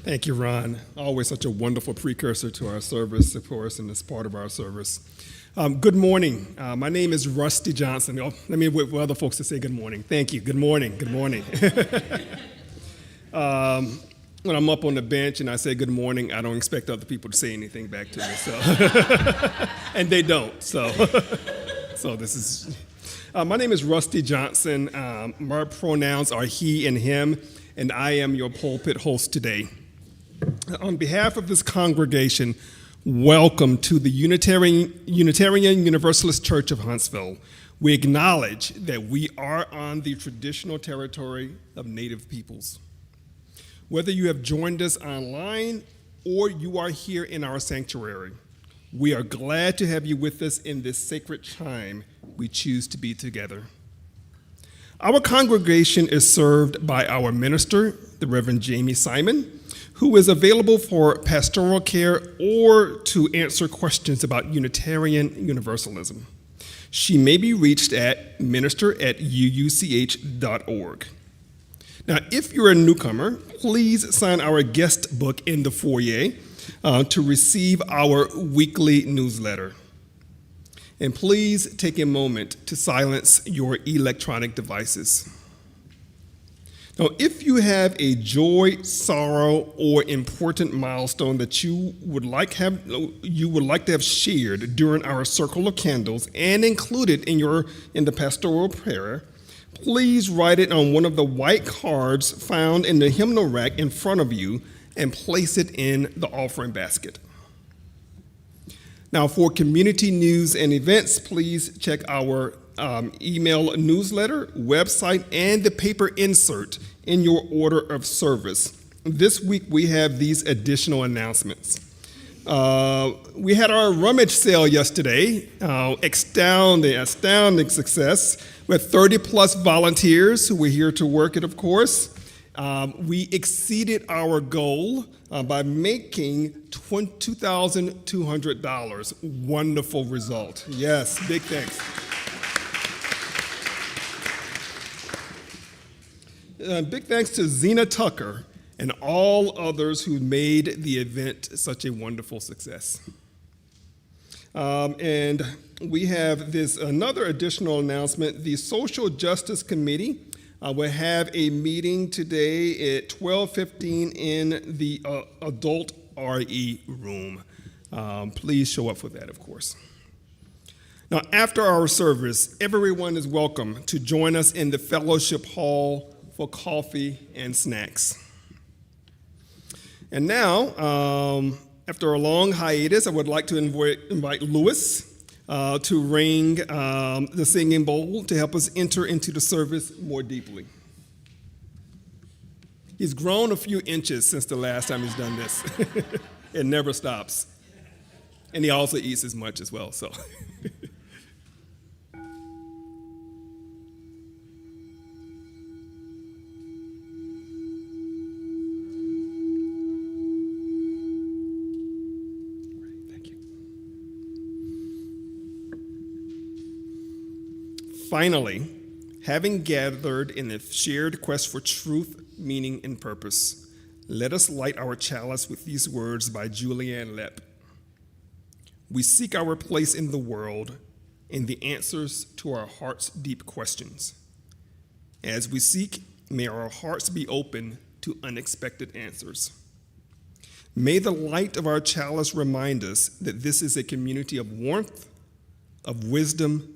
Thank you, Ron. Always such a wonderful precursor to our service, of course, and it's part of our service. Good morning. My name is Rusty Johnson. Oh, let me wait for other folks to say good morning. Thank you. Good morning. Good morning. When I'm up on the bench and I say good morning, I don't expect other people to say anything back to me. So, and they don't. So this is. My name is Rusty Johnson. My pronouns are he and him, and I am your pulpit host today. On behalf of this congregation, welcome to the Unitarian Universalist Church of Huntsville. We acknowledge that we are on the traditional territory of Native peoples. Whether you have joined us online or you are here in our sanctuary, we are glad to have you with us in this sacred time we choose to be together. Our congregation is served by our minister, the Reverend Jaimie Simon, who is available for pastoral care or to answer questions about Unitarian Universalism. She may be reached at minister@uuch.org. Now, if you're a newcomer, please sign our guest book in the foyer to receive our weekly newsletter. And please take a moment to silence your electronic devices. Now, if you have a joy, sorrow, or important milestone that you would like to have shared during our Circle of Candles and included in the pastoral prayer, please write it on one of the white cards found in the hymnal rack in front of you and place it in the offering basket. Now, for community news and events, please check our email newsletter, website, and the paper insert in your order of service. This week we have these additional announcements. We had our rummage sale yesterday, astounding success, with 30 plus volunteers who were here to work it, of course. We exceeded our goal by making $2,200. Wonderful result. Yes, big thanks. Big thanks to Zena Tucker and all others who made the event such a wonderful success. And we have another additional announcement. The Social Justice Committee will have a meeting today at 12:15 in the adult RE room. Please show up for that, of course. Now, after our service, everyone is welcome to join us in the fellowship hall for coffee and snacks. And now, after a long hiatus, I would like to invite Louis to ring the singing bowl to help us enter into the service more deeply. He's grown a few inches since the last time he's done this. It never stops. And he also eats as much as well, so. Finally, having gathered in a shared quest for truth, meaning, and purpose, let us light our chalice with these words by Julianne Lepp. We seek our place in the world and the answers to our heart's deep questions. As we seek, may our hearts be open to unexpected answers. May the light of our chalice remind us that this is a community of warmth, of wisdom,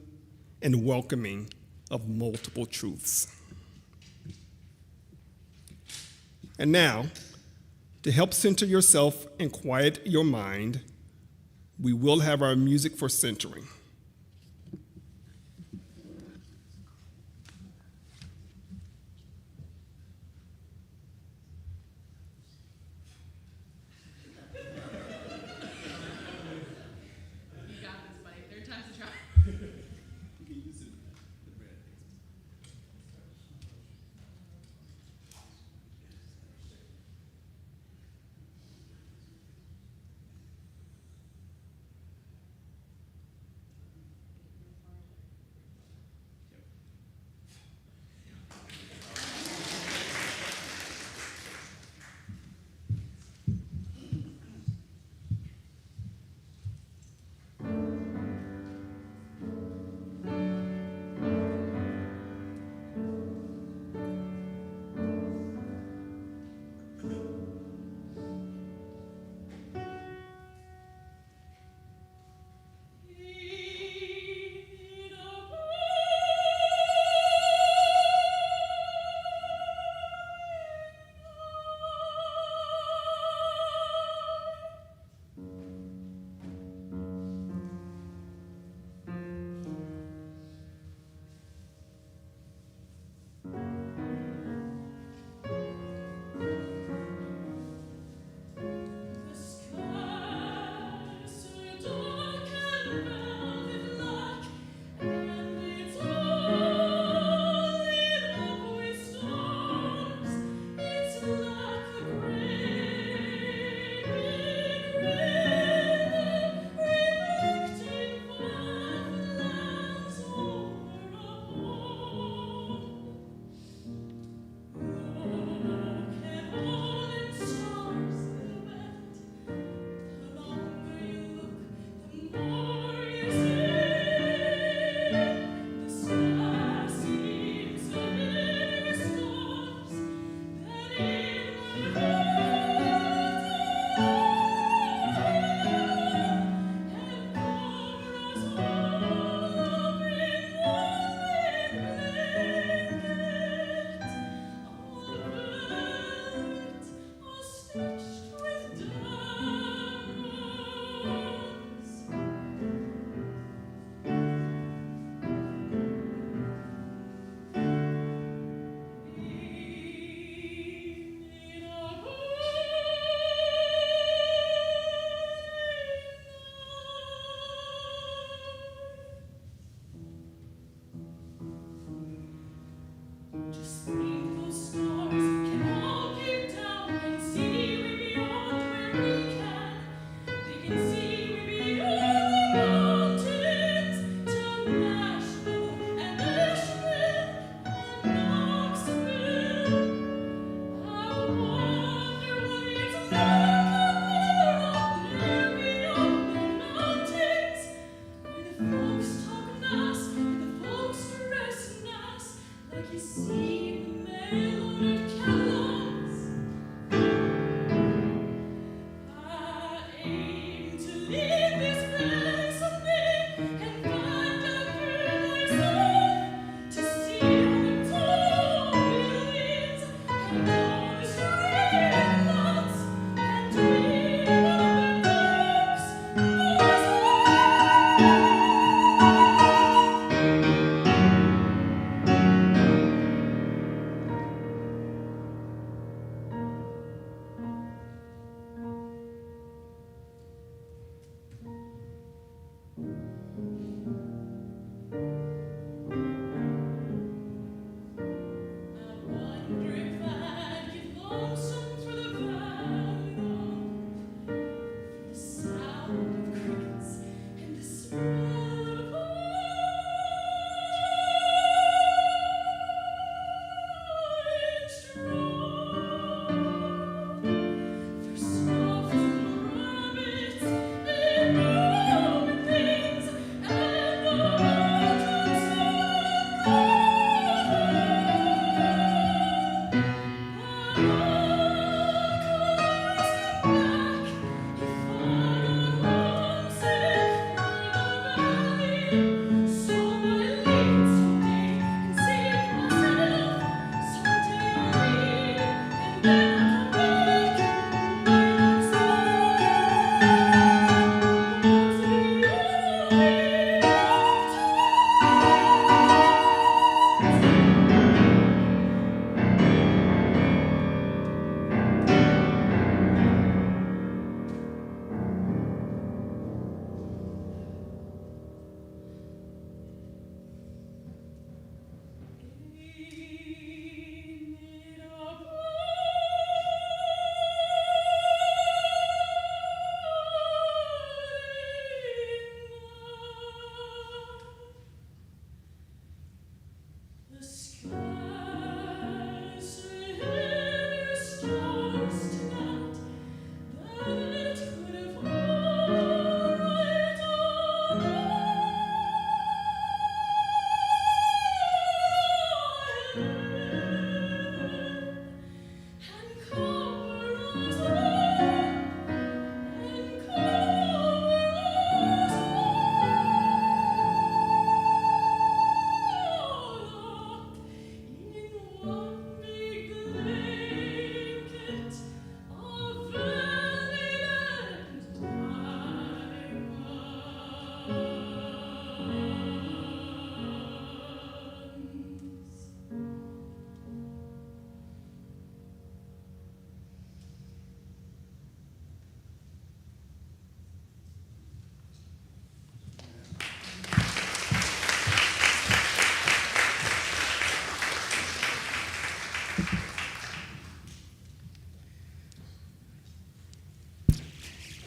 and welcoming of multiple truths. And now, to help center yourself and quiet your mind, we will have our music for centering.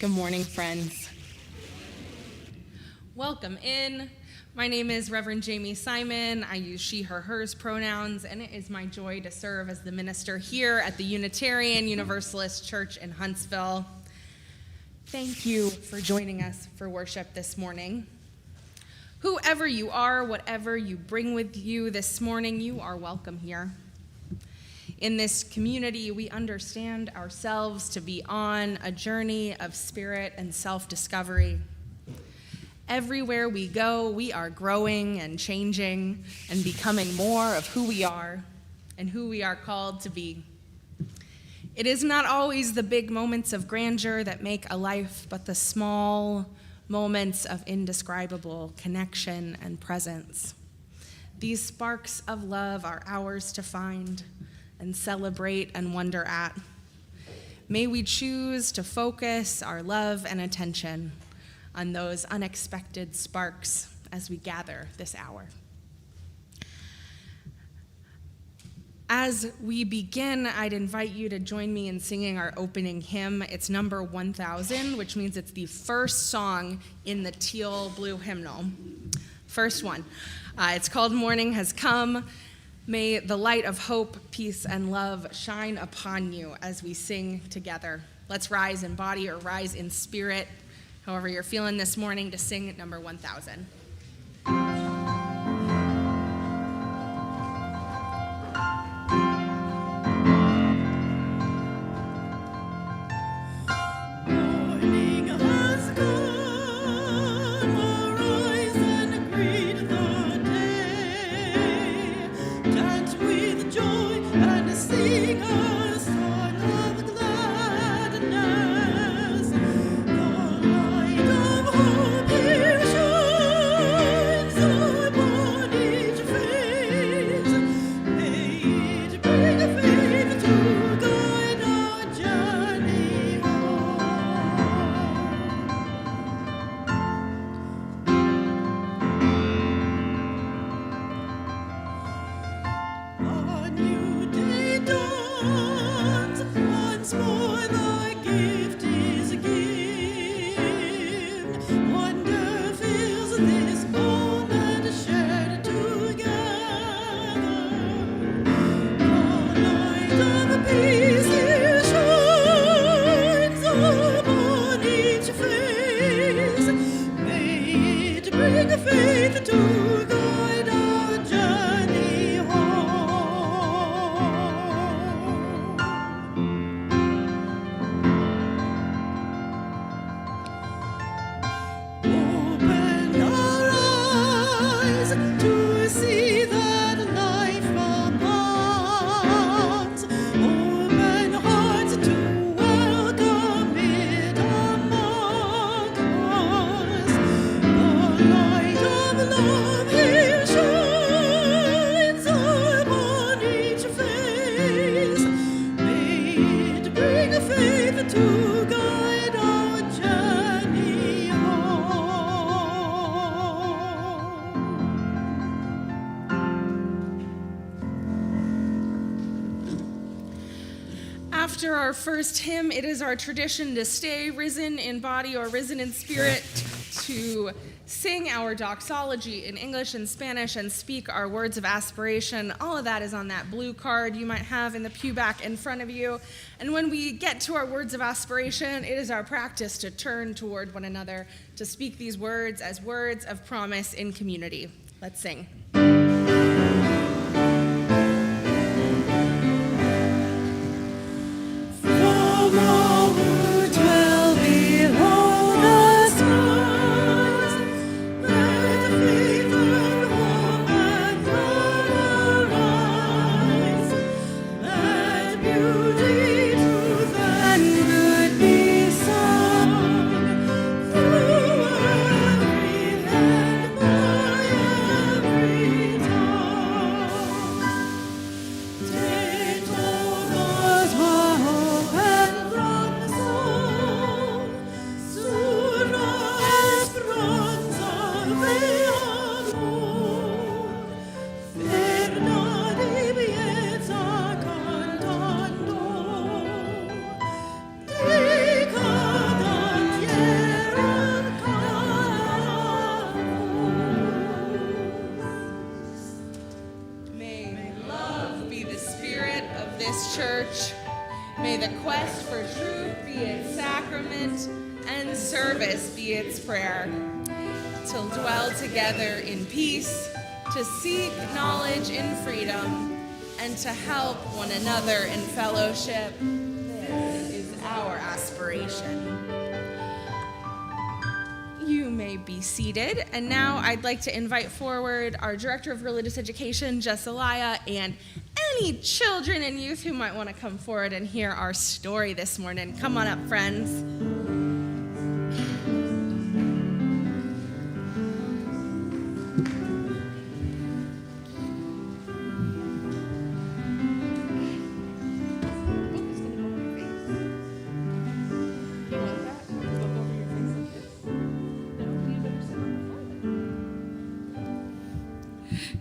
Good morning, friends. Welcome in. My name is Reverend Jaimie Simon. I use she, her, hers pronouns, and it is my joy to serve as the minister here at the Unitarian Universalist Church in Huntsville. Thank you for joining us for worship this morning. Whoever you are, whatever you bring with you this morning, you are welcome here. In this community, we understand ourselves to be on a journey of spirit and self-discovery. Everywhere we go, we are growing and changing and becoming more of who we are and who we are called to be. It is not always the big moments of grandeur that make a life, but the small moments of indescribable connection and presence. These sparks of love are ours to find and celebrate and wonder at. May we choose to focus our love and attention on those unexpected sparks as we gather this hour. As we begin, I'd invite you to join me in singing our opening hymn. It's number 1000, which means it's the first song in the teal blue hymnal. First one. It's called Morning Has Come. May the light of hope, peace, and love shine upon you as we sing together. Let's rise in body or rise in spirit, however you're feeling this morning, to sing number 1000. After our first hymn, it is our tradition to stay risen in body or risen in spirit, to sing our doxology in English and Spanish and speak our words of aspiration. All of that is on that blue card you might have in the pew back in front of you. And when we get to our words of aspiration, it is our practice to turn toward one another to speak these words as words of promise in community. Let's sing. Every time. this church. May the quest for truth be its sacrament and service be its prayer. To dwell together in peace, to seek knowledge in freedom, and to help one another in fellowship. This is our aspiration. You may be seated. And now I'd like to invite forward our Director of Religious Education, Jessaliah, and any children and youth who might want to come forward and hear our story this morning. Come on up, friends.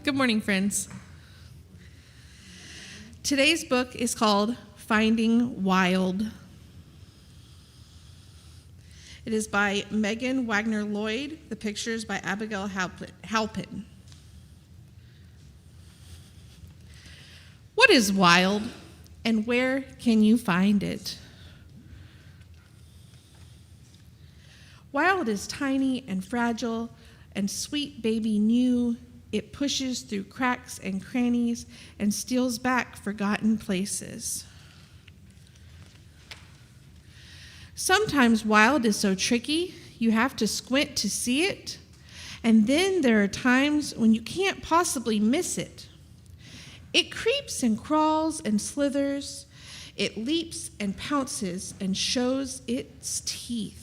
Good morning, friends. Today's book is called Finding Wild. It is by Megan Wagner Lloyd. The pictures by Abigail Halpin. What is wild, and where can you find it? Wild is tiny and fragile, and sweet baby new. It pushes through cracks and crannies and steals back forgotten places. Sometimes wild is so tricky, you have to squint to see it, and then there are times when you can't possibly miss it. It creeps and crawls and slithers. It leaps and pounces and shows its teeth.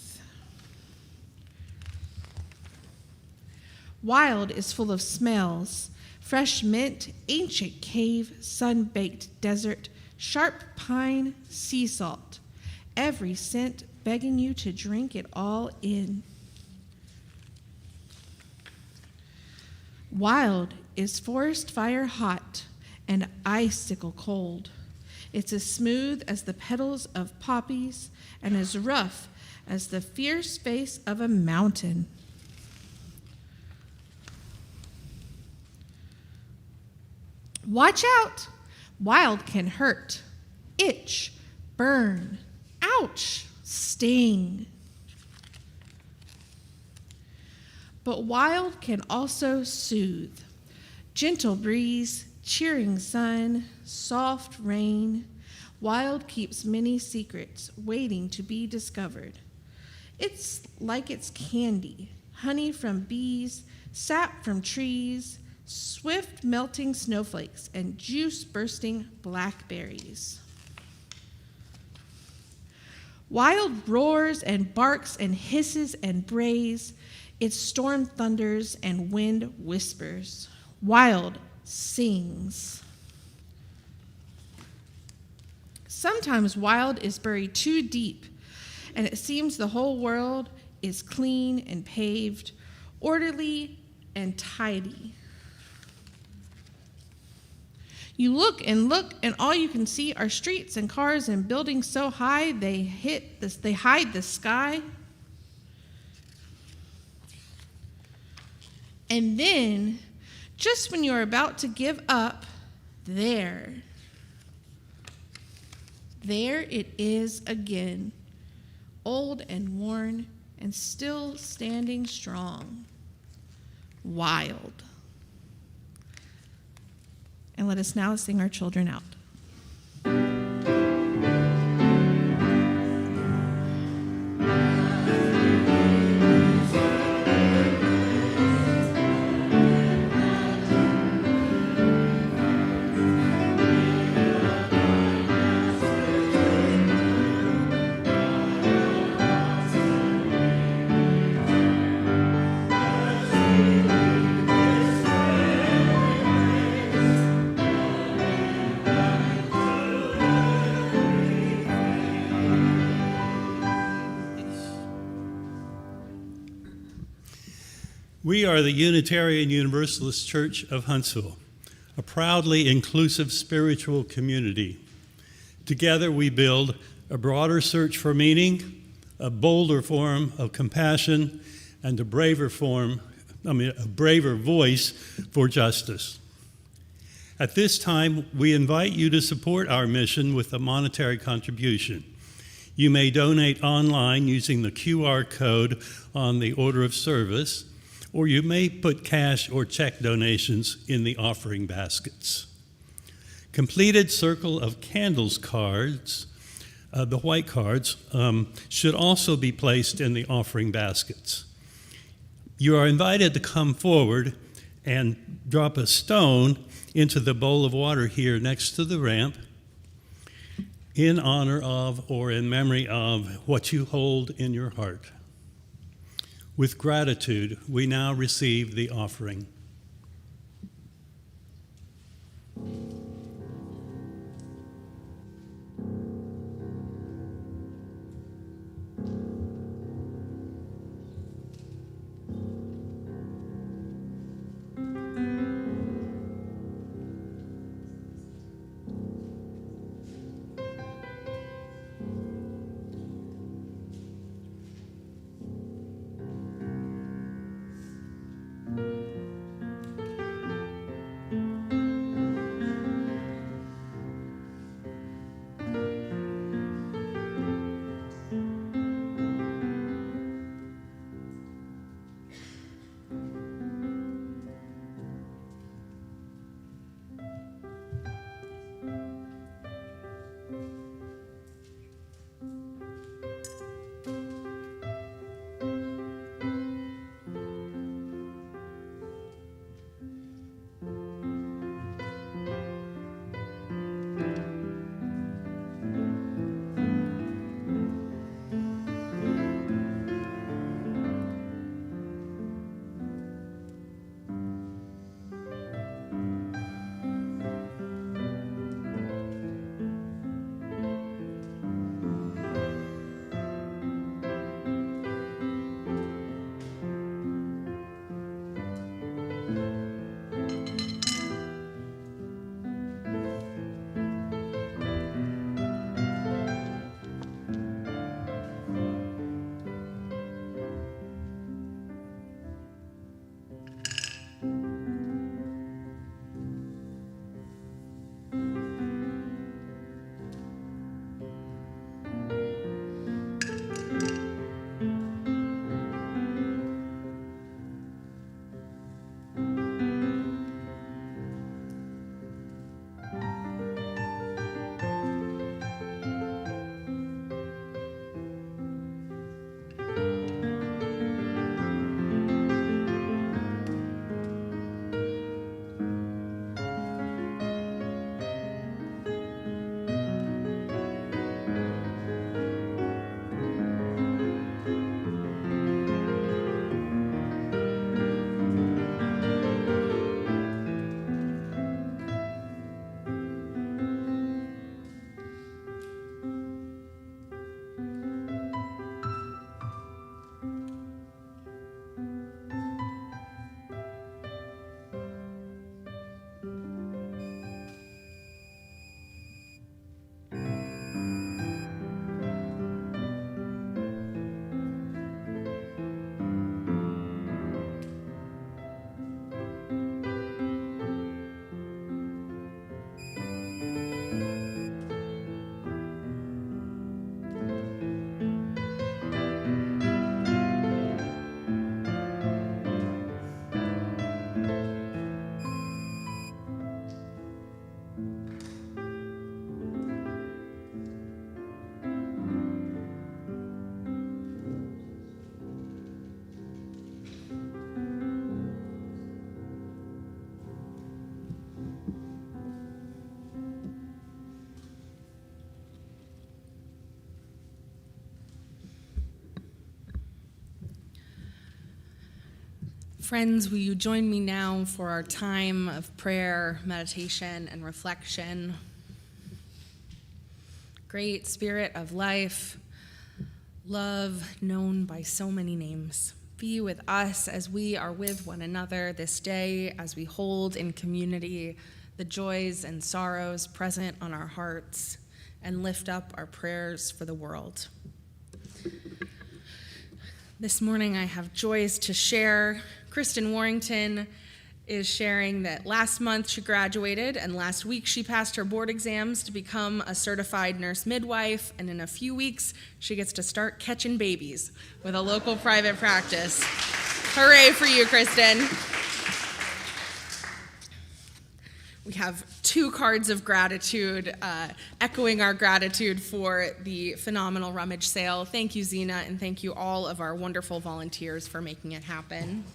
Wild is full of smells: fresh mint, ancient cave, sun-baked desert, sharp pine, sea salt. Every scent begging you to drink it all in. Wild is forest fire hot and icicle cold. It's as smooth as the petals of poppies and as rough as the fierce face of a mountain. Watch out! Wild can hurt, itch, burn, ouch, sting. But wild can also soothe. Gentle breeze, cheering sun, soft rain. Wild keeps many secrets waiting to be discovered. It's like it's candy, honey from bees, sap from trees, swift melting snowflakes, and juice-bursting blackberries. Wild roars and barks and hisses and brays. Its storm thunders and wind whispers. Wild sings. Sometimes wild is buried too deep, and it seems the whole world is clean and paved, orderly and tidy. You look, and all you can see are streets and cars and buildings so high they hide the sky. And then, just when you're about to give up, there it is again, old and worn and still standing strong. Wild. And let us now sing our children out. We are the Unitarian Universalist Church of Huntsville, a proudly inclusive spiritual community. Together we build a broader search for meaning, a bolder form of compassion, and a braver voice for justice. At this time, we invite you to support our mission with a monetary contribution. You may donate online using the QR code on the order of service, or you may put cash or check donations in the offering baskets. Completed Circle of Candles cards, the white cards, should also be placed in the offering baskets. You are invited to come forward and drop a stone into the bowl of water here next to the ramp in honor of or in memory of what you hold in your heart. With gratitude, we now receive the offering. Friends, will you join me now for our time of prayer, meditation, and reflection? Great Spirit of life, love known by so many names, be with us as we are with one another this day, as we hold in community the joys and sorrows present on our hearts, and lift up our prayers for the world. This morning I have joys to share. Kristen Warrington is sharing that last month she graduated, and last week she passed her board exams to become a certified nurse midwife, and in a few weeks she gets to start catching babies with a local private practice. Hooray for you, Kristen. We have 2 cards of gratitude, echoing our gratitude for the phenomenal rummage sale. Thank you, Zena, and thank you all of our wonderful volunteers for making it happen.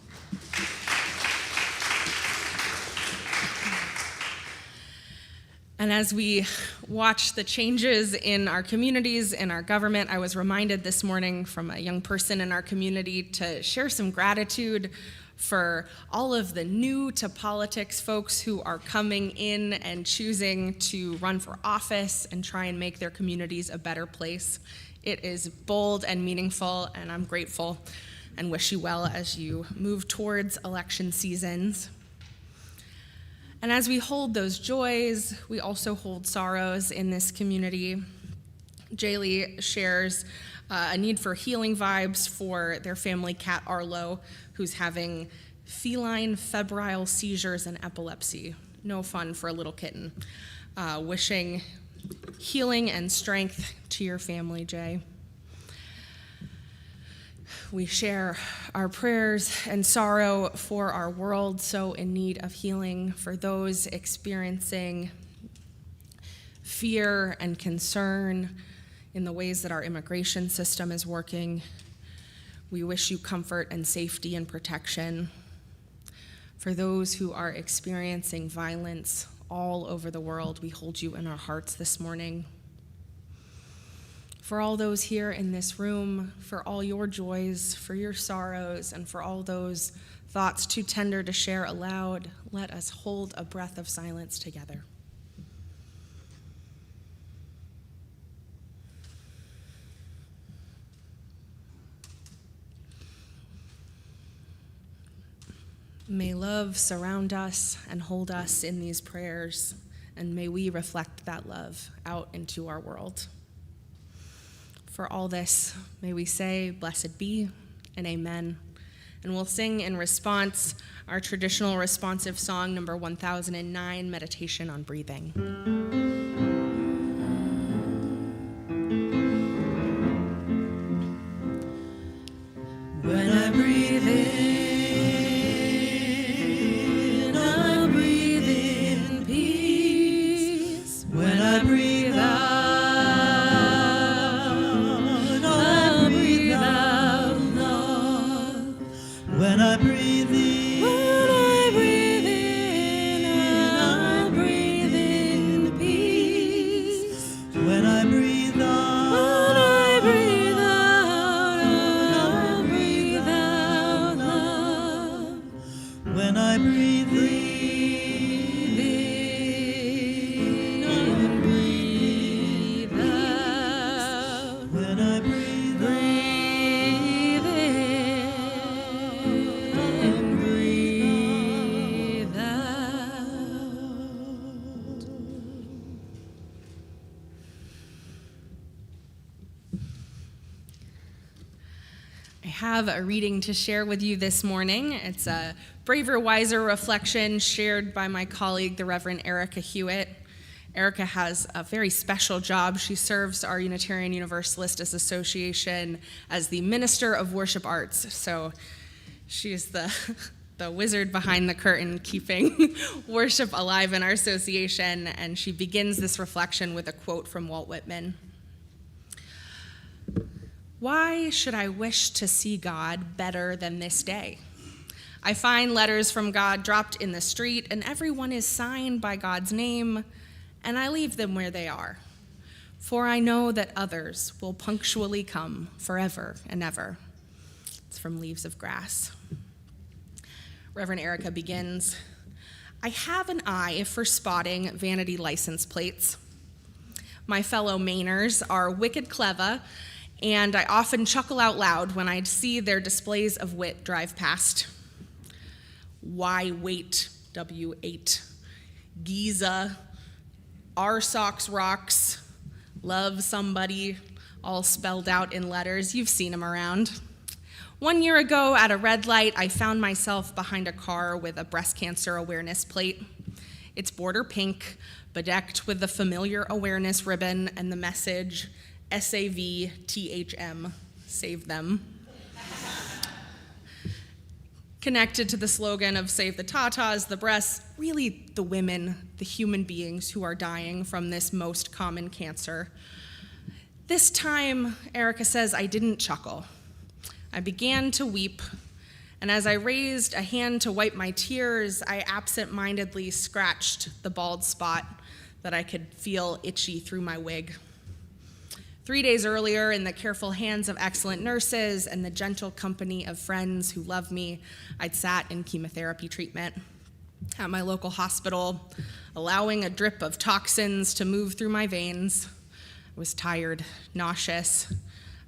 And as we watch the changes in our communities, in our government, I was reminded this morning from a young person in our community to share some gratitude for all of the new to politics folks who are coming in and choosing to run for office and try and make their communities a better place. It is bold and meaningful, and I'm grateful and wish you well as you move towards election seasons. And as we hold those joys, we also hold sorrows in this community. Jaimie shares a need for healing vibes for their family cat Arlo, who's having feline febrile seizures and epilepsy. No fun for a little kitten. Wishing healing and strength to your family, Jay. We share our prayers and sorrow for our world so in need of healing, for those experiencing fear and concern in the ways that our immigration system is working. We wish you comfort and safety and protection. For those who are experiencing violence all over the world, we hold you in our hearts this morning. For all those here in this room, for all your joys, for your sorrows, and for all those thoughts too tender to share aloud, let us hold a breath of silence together. May love surround us and hold us in these prayers, and may we reflect that love out into our world. For all this, may we say, blessed be and amen. And we'll sing in response our traditional responsive song, number 1009, Meditation on Breathing. When I breathe in, I breathe in peace. When I breathe out, when I breathe in, I breathe in peace. When I breathe out, I breathe out love. When I breathe in, I breathe out. When I breathe out, I have a reading to share with you this morning. It's a Braver, Wiser reflection shared by my colleague, the Reverend Erica Hewitt. Erica has a very special job. She serves our Unitarian Universalist Association as the Minister of Worship Arts. So she is the wizard behind the curtain, keeping worship alive in our association. And she begins this reflection with a quote from Walt Whitman. Why should I wish to see God better than this day? I find letters from God dropped in the street, and everyone is signed by God's name, and I leave them where they are. For I know that others will punctually come forever and ever. It's from Leaves of Grass. Reverend Erica begins, I have an eye for spotting vanity license plates. My fellow Mainers are wicked clever, and I often chuckle out loud when I see their displays of wit drive past. Why wait, W8, Giza, R Socks Rocks, Love Somebody, all spelled out in letters. You've seen them around. 1 year ago at a red light, I found myself behind a car with a breast cancer awareness plate. It's border pink, bedecked with the familiar awareness ribbon and the message, SAVTHM, save them. Connected to the slogan of Save the Tatas, the breasts, really the women, the human beings who are dying from this most common cancer. This time, Erica says, I didn't chuckle. I began to weep, and as I raised a hand to wipe my tears, I absent-mindedly scratched the bald spot that I could feel itchy through my wig. 3 days earlier, in the careful hands of excellent nurses and the gentle company of friends who love me, I'd sat in chemotherapy treatment at my local hospital, allowing a drip of toxins to move through my veins. I was tired, nauseous.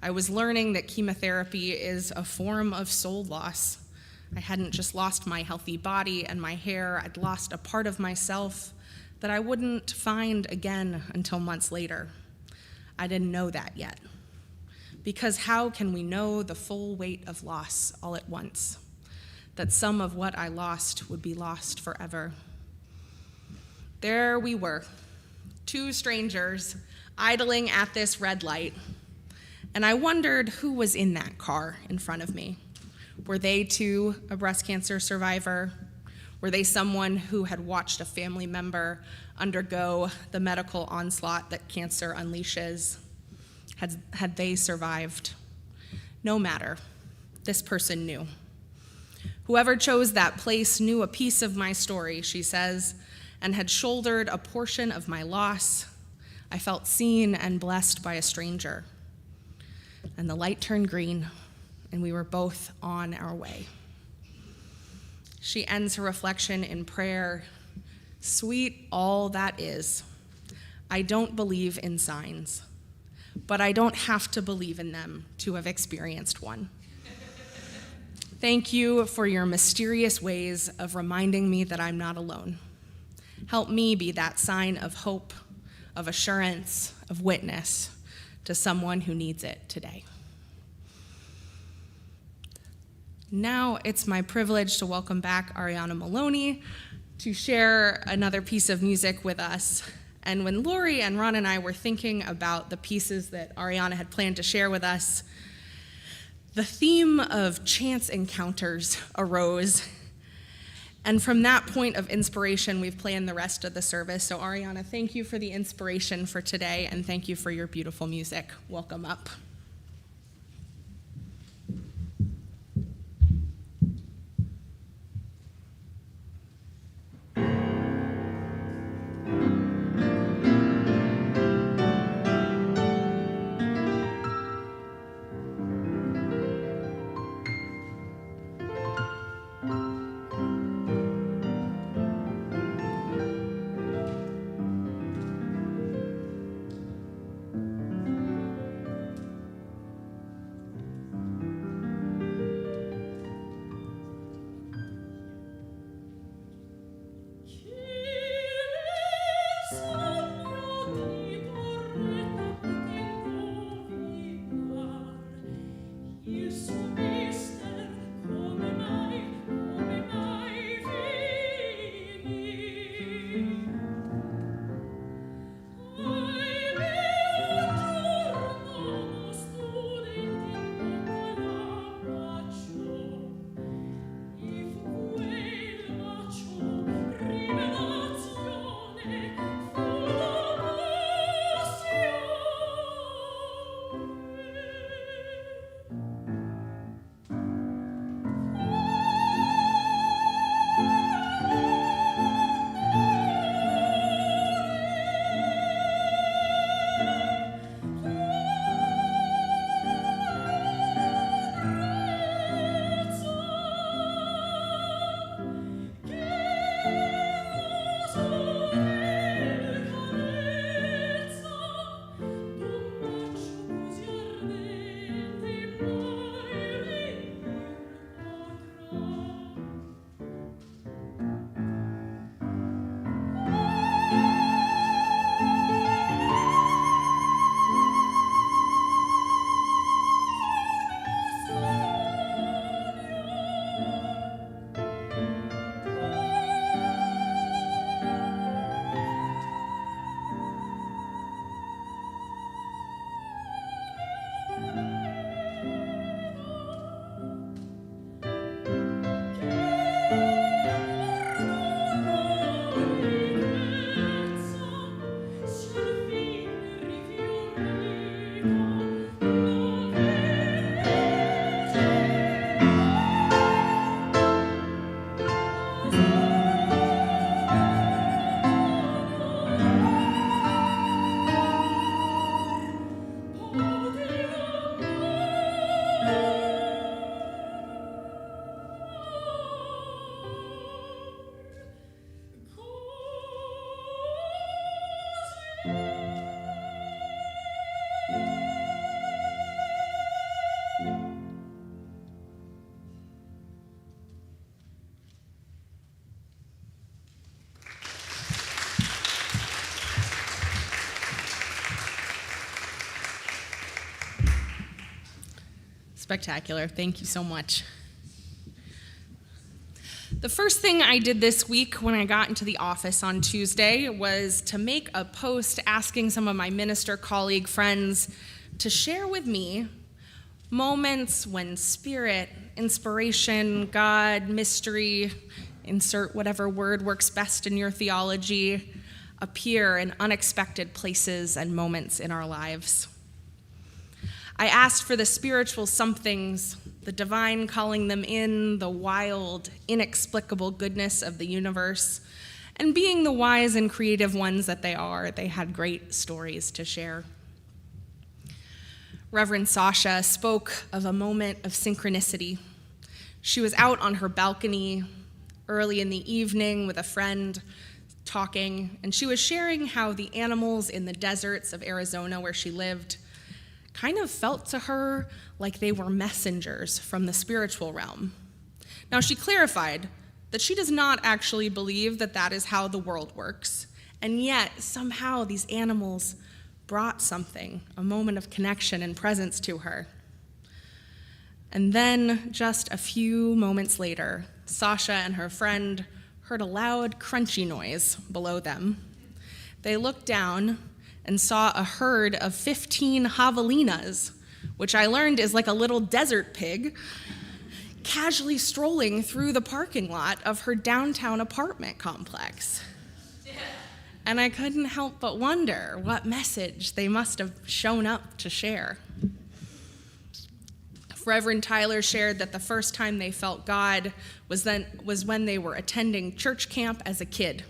I was learning that chemotherapy is a form of soul loss. I hadn't just lost my healthy body and my hair, I'd lost a part of myself that I wouldn't find again until months later. I didn't know that yet. Because how can we know the full weight of loss all at once? That some of what I lost would be lost forever. There we were, two strangers idling at this red light, and I wondered who was in that car in front of me. Were they too a breast cancer survivor? Were they someone who had watched a family member undergo the medical onslaught that cancer unleashes? Had they survived? No matter. This person knew. Whoever chose that place knew a piece of my story, she says, and had shouldered a portion of my loss. I felt seen and blessed by a stranger. And the light turned green, and we were both on our way. She ends her reflection in prayer, sweet all that is. I don't believe in signs, but I don't have to believe in them to have experienced one. Thank you for your mysterious ways of reminding me that I'm not alone. Help me be that sign of hope, of assurance, of witness to someone who needs it today. Now it's my privilege to welcome back Ariana Maloney to share another piece of music with us. And when Lori and Ron and I were thinking about the pieces that Ariana had planned to share with us, the theme of chance encounters arose. And from that point of inspiration, we've planned the rest of the service. So Ariana, thank you for the inspiration for today, and thank you for your beautiful music. Welcome up. Spectacular. Thank you so much. The first thing I did this week when I got into the office on Tuesday was to make a post asking some of my minister colleague friends to share with me moments when spirit, inspiration, God, mystery, insert whatever word works best in your theology, appear in unexpected places and moments in our lives. I asked for the spiritual somethings, the divine calling them in, the wild, inexplicable goodness of the universe, and being the wise and creative ones that they are, they had great stories to share. Reverend Sasha spoke of a moment of synchronicity. She was out on her balcony early in the evening with a friend talking, and she was sharing how the animals in the deserts of Arizona where she lived kind of felt to her like they were messengers from the spiritual realm. Now, she clarified that she does not actually believe that that is how the world works, and yet somehow these animals brought something, a moment of connection and presence to her. And then, just a few moments later, Sasha and her friend heard a loud, crunchy noise below them. They looked down and saw a herd of 15 javelinas, which I learned is like a little desert pig, casually strolling through the parking lot of her downtown apartment complex. And I couldn't help but wonder what message they must have shown up to share. Reverend Tyler shared that the first time they felt God was when they were attending church camp as a kid.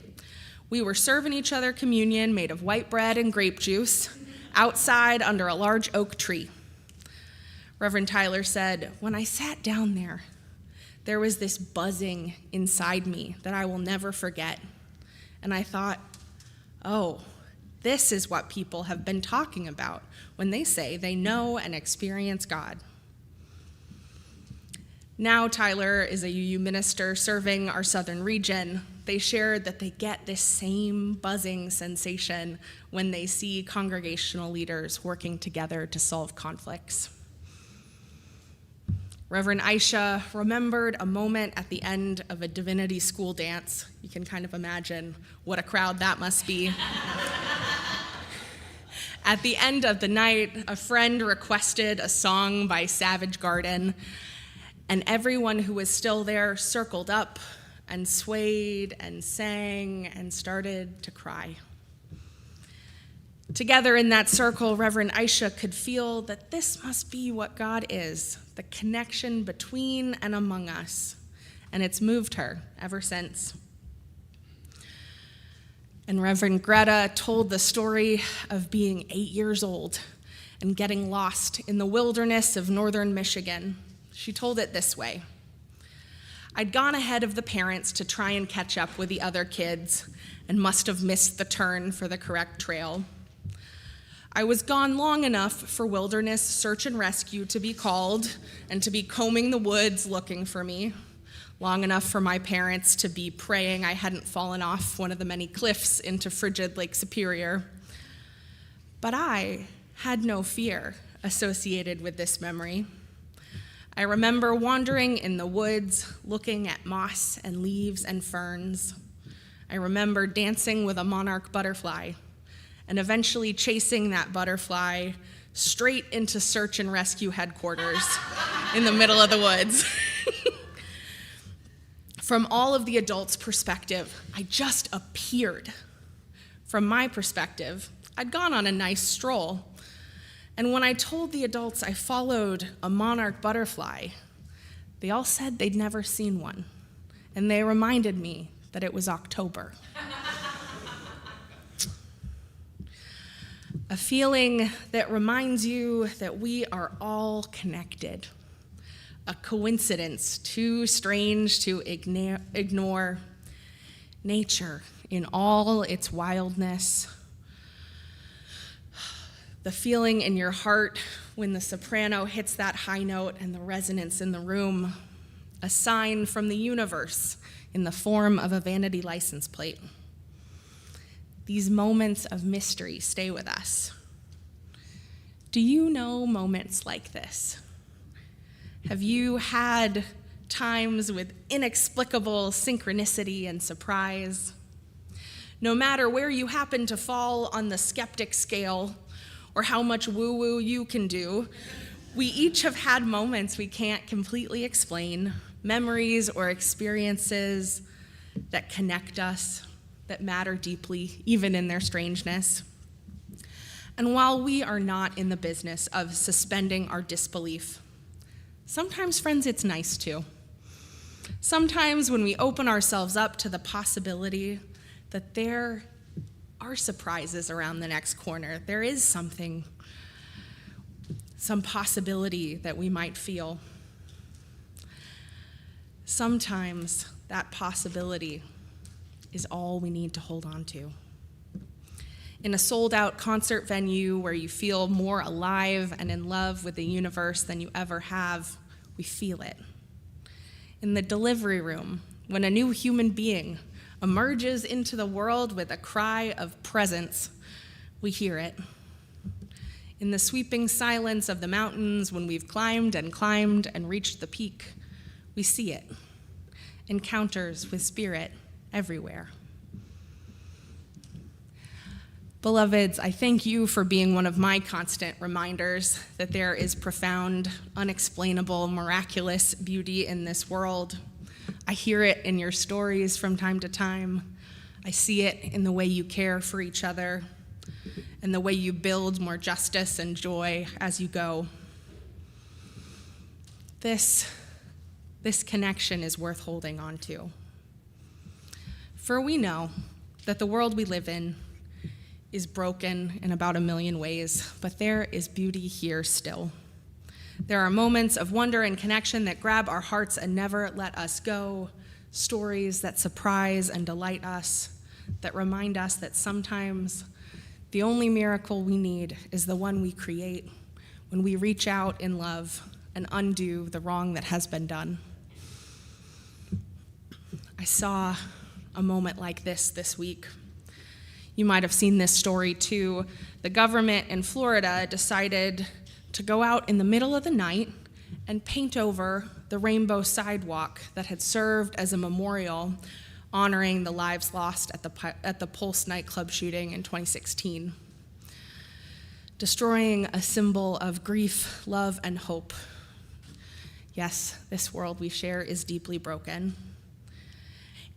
We were serving each other communion made of white bread and grape juice outside under a large oak tree. Reverend Tyler said, "When I sat down there was this buzzing inside me that I will never forget. And I thought, oh, this is what people have been talking about when they say they know and experience God." Now Tyler is a UU minister serving our southern region. They shared that they get this same buzzing sensation when they see congregational leaders working together to solve conflicts. Reverend Aisha remembered a moment at the end of a divinity school dance. You can kind of imagine what a crowd that must be. At the end of the night, a friend requested a song by Savage Garden, and everyone who was still there circled up and swayed and sang and started to cry. Together in that circle, Reverend Aisha could feel that this must be what God is, the connection between and among us, and it's moved her ever since. And Reverend Greta told the story of being 8 years old and getting lost in the wilderness of northern Michigan. She told it this way: "I'd gone ahead of the parents to try and catch up with the other kids and must have missed the turn for the correct trail. I was gone long enough for wilderness search and rescue to be called and to be combing the woods looking for me, long enough for my parents to be praying I hadn't fallen off one of the many cliffs into frigid Lake Superior. But I had no fear associated with this memory. I remember wandering in the woods, looking at moss and leaves and ferns. I remember dancing with a monarch butterfly and eventually chasing that butterfly straight into search and rescue headquarters in the middle of the woods. From all of the adults' perspective, I just appeared. From my perspective, I'd gone on a nice stroll. And when I told the adults I followed a monarch butterfly, they all said they'd never seen one. And they reminded me that it was October. A feeling that reminds you that we are all connected. A coincidence too strange to ignore. Nature in all its wildness. The feeling in your heart when the soprano hits that high note and the resonance in the room. A sign from the universe in the form of a vanity license plate. These moments of mystery stay with us. Do you know moments like this? Have you had times with inexplicable synchronicity and surprise? No matter where you happen to fall on the skeptic scale or how much woo-woo you can do, we each have had moments we can't completely explain, memories or experiences that connect us, that matter deeply, even in their strangeness. And while we are not in the business of suspending our disbelief, sometimes, friends, it's nice to. Sometimes when we open ourselves up to the possibility that there are surprises around the next corner, there is something, some possibility that we might feel. Sometimes that possibility is all we need to hold on to. In a sold-out concert venue where you feel more alive and in love with the universe than you ever have, we feel it. In the delivery room, when a new human being emerges into the world with a cry of presence, we hear it. In the sweeping silence of the mountains, when we've climbed and reached the peak, we see it. Encounters with spirit everywhere. Beloveds, I thank you for being one of my constant reminders that there is profound, unexplainable, miraculous beauty in this world. I hear it in your stories from time to time. I see it in the way you care for each other and the way you build more justice and joy as you go. This connection is worth holding on to. For we know that the world we live in is broken in about 1 million ways, but there is beauty here still. There are moments of wonder and connection that grab our hearts and never let us go, stories that surprise and delight us, that remind us that sometimes the only miracle we need is the one we create when we reach out in love and undo the wrong that has been done. I saw a moment like this week. You might have seen this story too. The government in Florida decided to go out in the middle of the night and paint over the rainbow sidewalk that had served as a memorial honoring the lives lost at the Pulse nightclub shooting in 2016, destroying a symbol of grief, love, and hope. Yes, this world we share is deeply broken.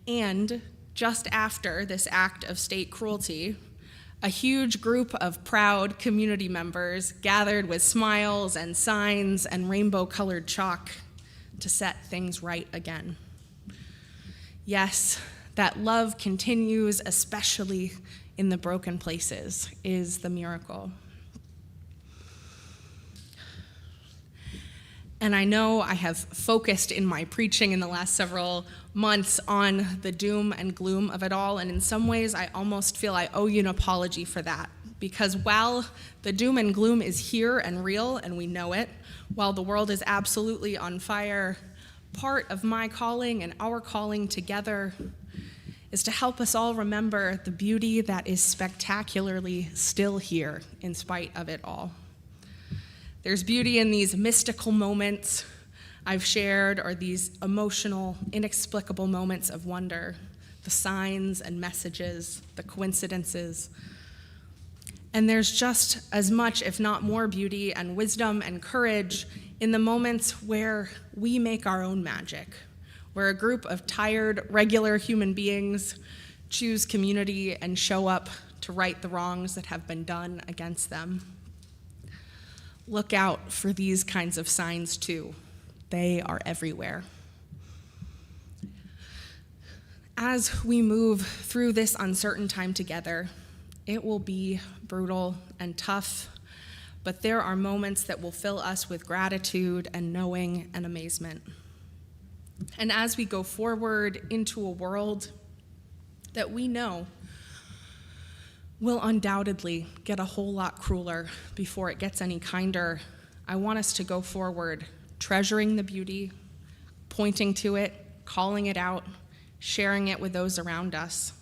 And just after this act of state cruelty, a huge group of proud community members gathered with smiles and signs and rainbow-colored chalk to set things right again. Yes, that love continues, especially in the broken places, is the miracle. And I know I have focused in my preaching in the last several months on the doom and gloom of it all, and in some ways I almost feel I owe you an apology for that, because while the doom and gloom is here and real and we know it, while the world is absolutely on fire, part of my calling and our calling together is to help us all remember the beauty that is spectacularly still here in spite of it all. There's beauty in these mystical moments I've shared, or these emotional, inexplicable moments of wonder, the signs and messages, the coincidences. And there's just as much, if not more, beauty and wisdom and courage in the moments where we make our own magic, where a group of tired, regular human beings choose community and show up to right the wrongs that have been done against them. Look out for these kinds of signs too. They are everywhere. As we move through this uncertain time together, it will be brutal and tough, but there are moments that will fill us with gratitude and knowing and amazement. And as we go forward into a world that we know will undoubtedly get a whole lot crueler before it gets any kinder, I want us to go forward, treasuring the beauty, pointing to it, calling it out, sharing it with those around us.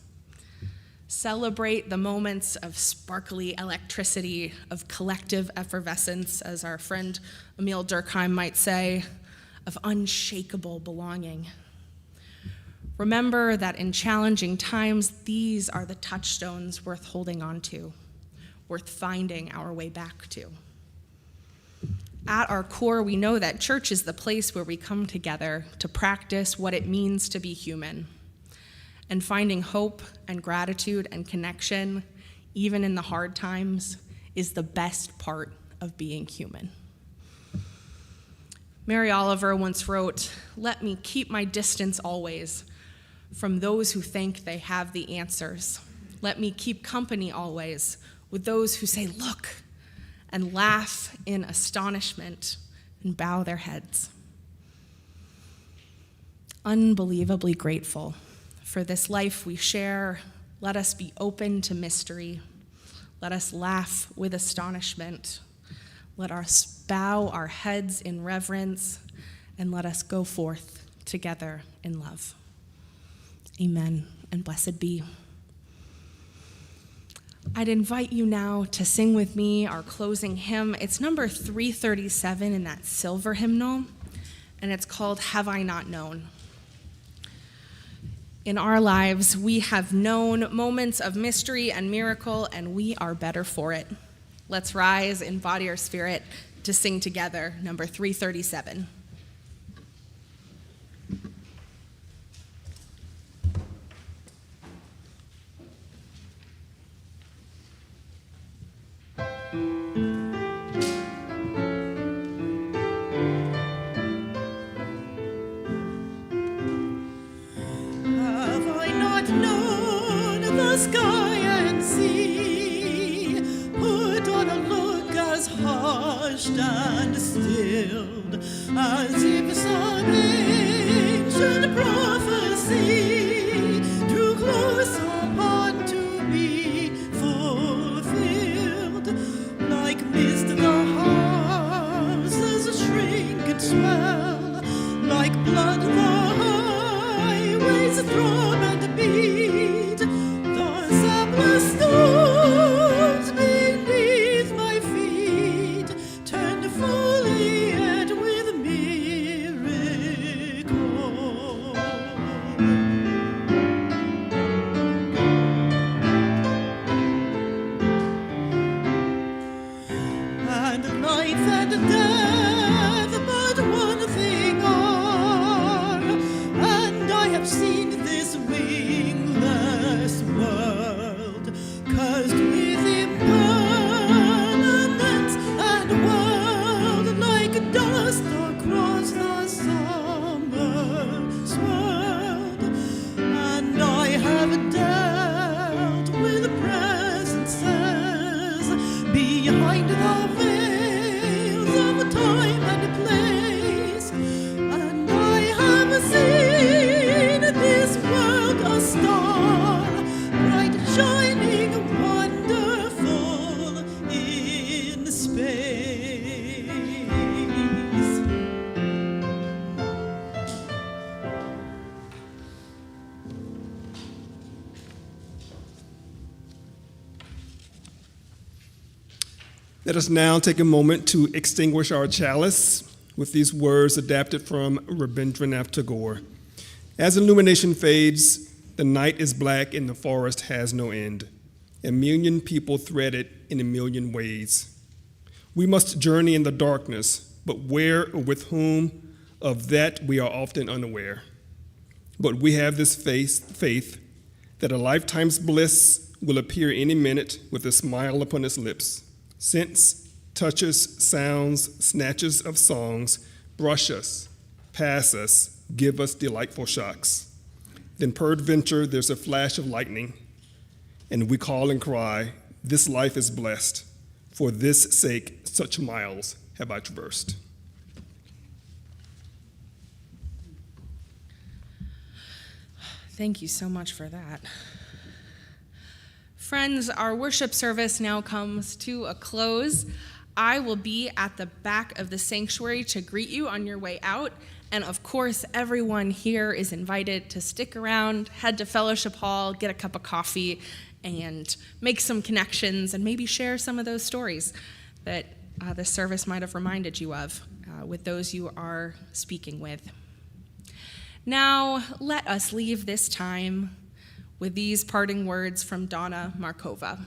Celebrate the moments of sparkly electricity, of collective effervescence, as our friend Emil Durkheim might say, of unshakable belonging. Remember that in challenging times, these are the touchstones worth holding on to, worth finding our way back to. At our core, we know that church is the place where we come together to practice what it means to be human. And finding hope and gratitude and connection, even in the hard times, is the best part of being human. Mary Oliver once wrote, "Let me keep my distance always from those who think they have the answers. Let me keep company always with those who say, 'Look,' and laugh in astonishment and bow their heads." Unbelievably grateful for this life we share. Let us be open to mystery. Let us laugh with astonishment. Let us bow our heads in reverence, and let us go forth together in love. Amen, and blessed be. I'd invite you now to sing with me our closing hymn. It's number 337 in that silver hymnal, and it's called "Have I Not Known?" In our lives, we have known moments of mystery and miracle, and we are better for it. Let's rise in body or spirit to sing together, number 337. Sky and sea put on a look as hushed and stilled as if some ancient prophecy drew close upon to be fulfilled. Like mist the houses shrink and swell, like blood the highways throb and beat. Stones beneath my feet turned fully and with miracle. And life and death but one thing are, and I have seen this wingless world, cursed with impermanence and world like dust across the summer's world. And I have dealt with presences behind the veils of time and place, and I have seen this world a star, bright shining, wonderful in space. Let us now take a moment to extinguish our chalice with these words adapted from Rabindranath Tagore. As illumination fades, the night is black and the forest has no end. A million people thread it in a million ways. We must journey in the darkness, but where or with whom, of that we are often unaware. But we have this faith that a lifetime's bliss will appear any minute with a smile upon its lips. Scents, touches, sounds, snatches of songs brush us, pass us, give us delightful shocks. Then peradventure there's a flash of lightning, and we call and cry, "This life is blessed. For this sake such miles have I traversed." Thank you so much for that. Friends, our worship service now comes to a close. I will be at the back of the sanctuary to greet you on your way out. And of course, everyone here is invited to stick around, head to Fellowship Hall, get a cup of coffee, and make some connections and maybe share some of those stories that the service might have reminded you of with those you are speaking with. Now, let us leave this time with these parting words from Donna Markova.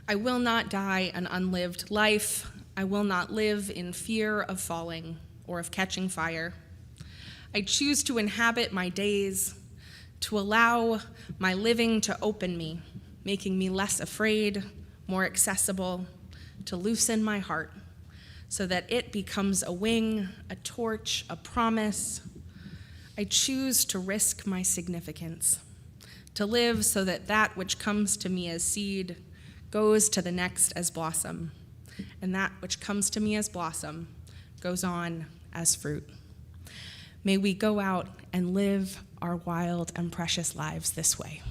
I will not die an unlived life. I will not live in fear of falling or of catching fire. I choose to inhabit my days, to allow my living to open me, making me less afraid, more accessible, to loosen my heart, so that it becomes a wing, a torch, a promise. I choose to risk my significance, to live so that that which comes to me as seed goes to the next as blossom, and that which comes to me as blossom goes on as fruit. May we go out and live our wild and precious lives this way.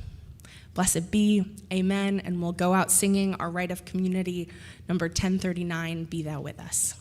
Blessed be, amen, and we'll go out singing our rite of community, number 1039, Be Thou With Us.